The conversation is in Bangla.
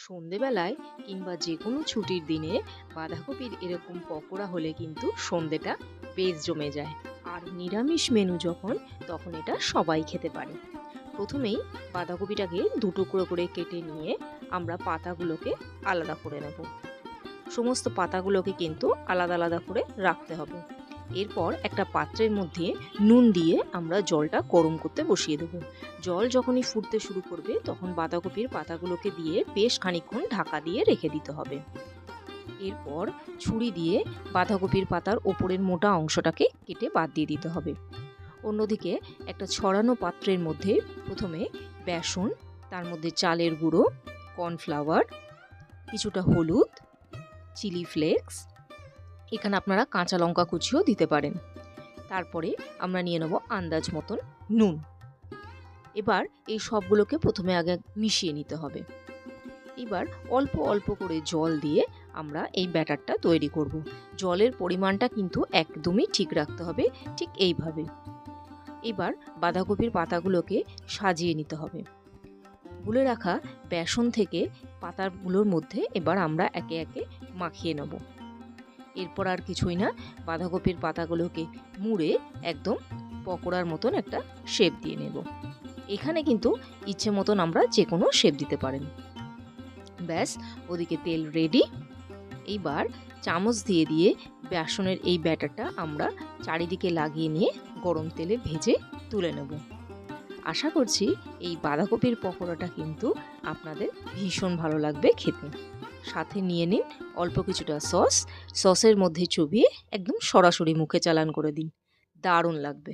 সন্ধেবেলায় কিংবা যে কোনো ছুটির দিনে বাঁধাকপির এরকম পকোড়া হলে কিন্তু সন্ধেটা বেশ জমে যায়। আর নিরামিষ মেনু যখন, তখন এটা সবাই খেতে পারে। প্রথমেই বাঁধাকপিটাকে দুটুকরো করে কেটে নিয়ে আমরা পাতাগুলোকে আলাদা করে নেব। সমস্ত পাতাগুলোকে কিন্তু আলাদা আলাদা করে রাখতে হবে। এরপর একটা পাত্রের মধ্যে নুন দিয়ে আমরা জলটা গরম করতে বসিয়ে দেব। জল যখনই ফুটতে শুরু করবে তখন বাঁধাকপির পাতাগুলোকে দিয়ে বেশ খানিকক্ষণ ঢাকা দিয়ে রেখে দিতে হবে। এরপর ছুরি দিয়ে বাঁধাকপির পাতার ওপরের মোটা অংশটাকে কেটে বাদ দিয়ে দিতে হবে। অন্যদিকে একটা ছড়ানো পাত্রের মধ্যে প্রথমে বেসন, তার মধ্যে চালের গুঁড়ো, কর্নফ্লাওয়ার, কিছুটা হলুদ, চিলি ফ্লেক্স, এখানে আপনারা কাঁচা লঙ্কা কুচিও দিতে পারেন। তারপরে আমরা নিয়ে নেব আন্দাজ মতন নুন। এবার এই সবগুলোকে প্রথমে আগে মিশিয়ে নিতে হবে। এবার অল্প অল্প করে জল দিয়ে আমরা এই ব্যাটারটা তৈরি করব। জলের পরিমাণটা কিন্তু একদমই ঠিক রাখতে হবে, ঠিক এইভাবে। এবার বাঁধাকপির পাতাগুলোকে সাজিয়ে নিতে হবে। গুলে রাখা বেসন থেকে পাতাগুলোর মধ্যে এবার আমরা একে একে মাখিয়ে নেব। এরপর আর কিছুই না, বাঁধাকপির পাতাগুলোকে মুড়ে একদম পকোড়ার মতন একটা শেপ দিয়ে নেব। এখানে কিন্তু ইচ্ছে মতন আমরা যে কোনো শেপ দিতে পারেন। ব্যাস, ওদিকে তেল রেডি। এইবার চামচ দিয়ে দিয়ে বেসনের এই ব্যাটারটা আমরা চারিদিকে লাগিয়ে নিয়ে গরম তেলে ভেজে তুলে নেব। আশা করছি এই বাঁধাকপির পকোড়াটা কিন্তু আপনাদের ভীষণ ভালো লাগবে খেতে। সাথে নিয়ে নিন অল্প কিছুটা সসের মধ্যে চুবিয়ে একদম সরাসরি মুখে চালান করে দিন, দারুণ লাগবে।